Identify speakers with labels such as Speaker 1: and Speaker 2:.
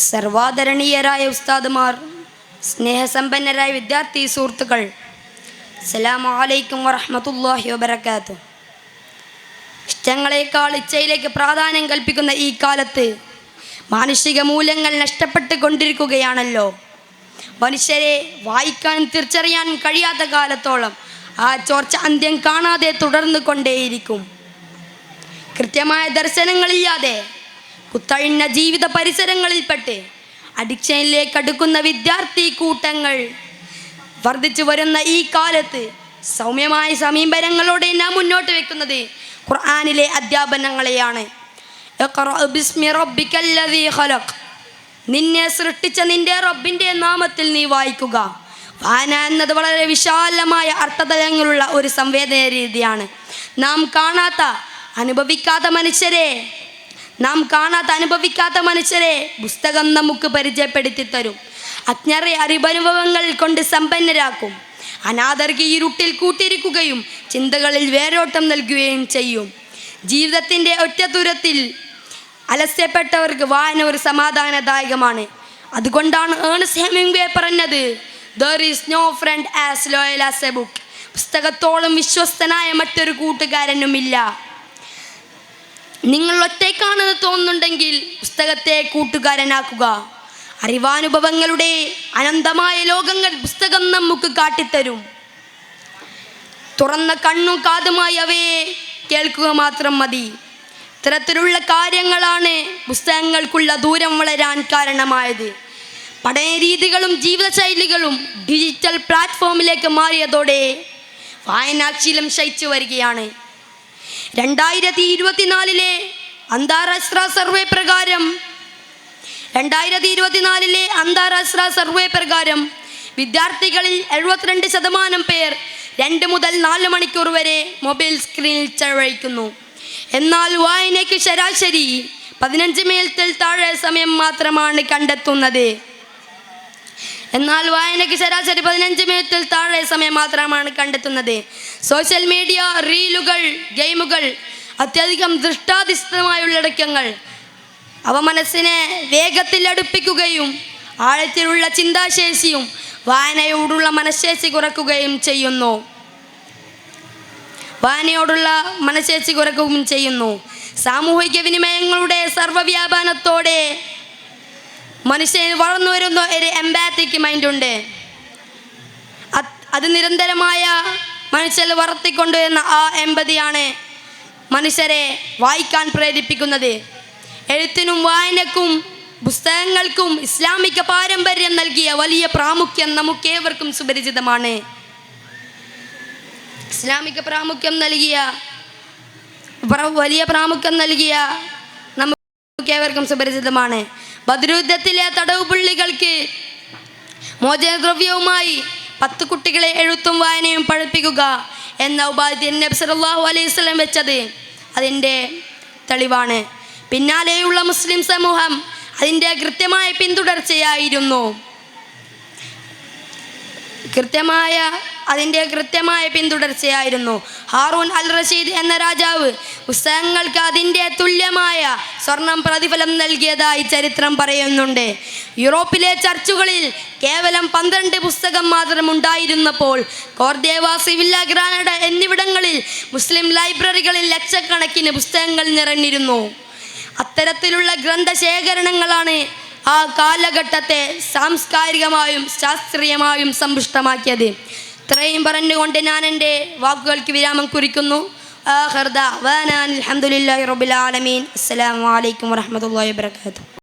Speaker 1: സർവാദരണീയരായ ഉസ്താദുമാർ, സ്നേഹസമ്പന്നരായ വിദ്യാർത്ഥി സുഹൃത്തുക്കൾ, അസ്സലാമു അലൈക്കും വറഹ്മത്തുള്ളാഹി വബറകാതുഹു. ഇഷ്ടങ്ങളെക്കാൾ ഇച്ഛയിലേക്ക് പ്രാധാന്യം കൽപ്പിക്കുന്ന ഈ കാലത്ത് മാനുഷിക മൂല്യങ്ങൾ നഷ്ടപ്പെട്ടു കൊണ്ടിരിക്കുകയാണല്ലോ. മനുഷ്യരെ വായിക്കാനും തിരിച്ചറിയാനും കഴിയാത്ത കാലത്തോളം ആ ചോർച്ച അന്ത്യം കാണാതെ തുടർന്നു കൊണ്ടേയിരിക്കും. കൃത്യമായ ദർശനങ്ങളില്ലാതെ കുത്തഴിഞ്ഞ ജീവിത പരിസരങ്ങളിൽപ്പെട്ട് അഡിക്ഷനിലേക്ക് അടുക്കുന്ന വിദ്യാർത്ഥി കൂട്ടങ്ങൾ വർദ്ധിച്ചു വരുന്ന ഈ കാലത്ത് സൗമ്യമായ സമീപനങ്ങളോടെ നാം മുന്നോട്ട് വെക്കുന്നത് ഖുർആനിലെ അധ്യാപനങ്ങളെയാണ്. നിന്നെ സൃഷ്ടിച്ച നിന്റെ റബ്ബിൻ്റെ നാമത്തിൽ നീ വായിക്കുക. വായന എന്നത് വളരെ വിശാലമായ അർത്ഥതലങ്ങളുള്ള ഒരു സംവേദന രീതിയാണ്. നാം കാണാത്ത അനുഭവിക്കാത്ത മനുഷ്യരെ പുസ്തകം നമുക്ക് പരിചയപ്പെടുത്തി തരും. അജ്ഞരെ അറിവനുഭവങ്ങൾ കൊണ്ട് സമ്പന്നരാക്കും. അനാഥർക്ക് ഇരുട്ടിൽ കൂട്ടിരിക്കുകയും ചിന്തകളിൽ വേരോട്ടം നൽകുകയും ചെയ്യും. ജീവിതത്തിൻ്റെ ഒറ്റത്തുരത്തിൽ അലസ്യപ്പെട്ടവർക്ക് വായന ഒരു സമാധാനദായകമാണ്. അതുകൊണ്ടാണ് ഏണസ്റ്റ് ഹെമിംഗ്വേ പറഞ്ഞത്, "There is no friend as loyal as a book." പുസ്തകത്തോളം വിശ്വസ്തനായ മറ്റൊരു കൂട്ടുകാരനുമില്ല. നിങ്ങൾ ഒറ്റയ്ക്കാണെന്ന് തോന്നുന്നുണ്ടെങ്കിൽ പുസ്തകത്തെ കൂട്ടുകാരനാക്കുക. അറിവാനുഭവങ്ങളുടെ അനന്തമായ ലോകങ്ങൾ പുസ്തകം നമുക്ക് കാട്ടിത്തരും. തുറന്ന കണ്ണും കാതുമായി അവയെ കേൾക്കുക മാത്രം മതി. ഇത്തരത്തിലുള്ള കാര്യങ്ങളാണ് പുസ്തകങ്ങൾക്കുള്ള ദൂരം വളരാൻ കാരണമായത്. പഠനരീതികളും ജീവിതശൈലികളും ഡിജിറ്റൽ പ്ലാറ്റ്ഫോമിലേക്ക് മാറിയതോടെ വായനാശീലം ക്ഷയിച്ചു വരികയാണ്. 2024 അന്താരാഷ്ട്ര സർവേ പ്രകാരം വിദ്യാർത്ഥികളിൽ 72% പേർ 2 മുതൽ 4 മണിക്കൂർ വരെ മൊബൈൽ സ്ക്രീനിൽ ചെലവഴിക്കുന്നു. എന്നാൽ വായനയ്ക്ക് ശരാശരി 15 മിനിറ്റിൽ താഴെ സമയം മാത്രമാണ് കണ്ടെത്തുന്നത്. സോഷ്യൽ മീഡിയ, റീലുകൾ, ഗെയിമുകൾ, അത്യധികം ദൃഷ്ടാധിഷ്ഠിതമായ ഉള്ളടക്കങ്ങൾ അവ മനസ്സിനെ വേഗത്തിൽ അടുപ്പിക്കുകയും ആഴത്തിലുള്ള ചിന്താശേഷിയും വായനയോടുള്ള മനഃശേഷി കുറയ്ക്കുകയും ചെയ്യുന്നു. സാമൂഹിക വിനിമയങ്ങളുടെ സർവ്വവ്യാപനത്തോടെ മനുഷ്യന് വളർന്നു വരുന്ന ഒരു എംപാത്തിക് മൈൻഡുണ്ട്. അത് നിരന്തരമായ മനുഷ്യർ വളർത്തിക്കൊണ്ടുവരുന്ന ആ എമ്പതിയാണ് മനുഷ്യരെ വായിക്കാൻ പ്രേരിപ്പിക്കുന്നത്. എഴുത്തിനും വായനക്കും പുസ്തകങ്ങൾക്കും ഇസ്ലാമിക പാരമ്പര്യം നൽകിയ വലിയ പ്രാമുഖ്യം നമുക്കേവർക്കും സുപരിചിതമാണ്. ബദ്രുദ്ധത്തിലെ തടവുപുള്ളികൾക്ക് മോചനദ്രവ്യവുമായി 10 കുട്ടികളെ എഴുത്തും വായനയും പഠിപ്പിക്കുക എന്ന ഉപാധി നബി സല്ലല്ലാഹു അലൈഹി വസല്ലം വെച്ചത് അതിൻ്റെ തെളിവാണ്. പിന്നാലെയുള്ള മുസ്ലിം സമൂഹം അതിൻ്റെ കൃത്യമായ പിന്തുടർച്ചയായിരുന്നു. ഹാറൂൻ അൽ റഷീദ് എന്ന രാജാവ് പുസ്തകങ്ങൾക്ക് അതിൻ്റെ തുല്യമായ സ്വർണം പ്രതിഫലം നൽകിയതായി ചരിത്രം പറയുന്നുണ്ട്. യൂറോപ്പിലെ ചർച്ചുകളിൽ കേവലം 12 പുസ്തകം മാത്രം ഉണ്ടായിരുന്നപ്പോൾ കോർദേവാസ്, വില്ല ഗ്രാനഡ എന്നിവിടങ്ങളിൽ മുസ്ലിം ലൈബ്രറികളിൽ ലക്ഷക്കണക്കിന് പുസ്തകങ്ങൾ നിറഞ്ഞിരുന്നു. അത്തരത്തിലുള്ള ഗ്രന്ഥശേഖരണങ്ങളാണ് ആ കാലഘട്ടത്തെ സാംസ്കാരികമായും ശാസ്ത്രീയമായും സമ്പുഷ്ടമാക്കിയത്. ഇത്രയും പറഞ്ഞുകൊണ്ട് ഞാൻ എൻ്റെ വാക്കുകൾക്ക് വിരാമം കുറിക്കുന്നു. ആഖിർ ദഅ്വാനാ അൽഹംദുലില്ലാഹി റബ്ബിൽ ആലമീൻ. അസ്സലാമു അലൈക്കും വറഹ്മത്തുള്ളാഹി വബറകാതുഹു.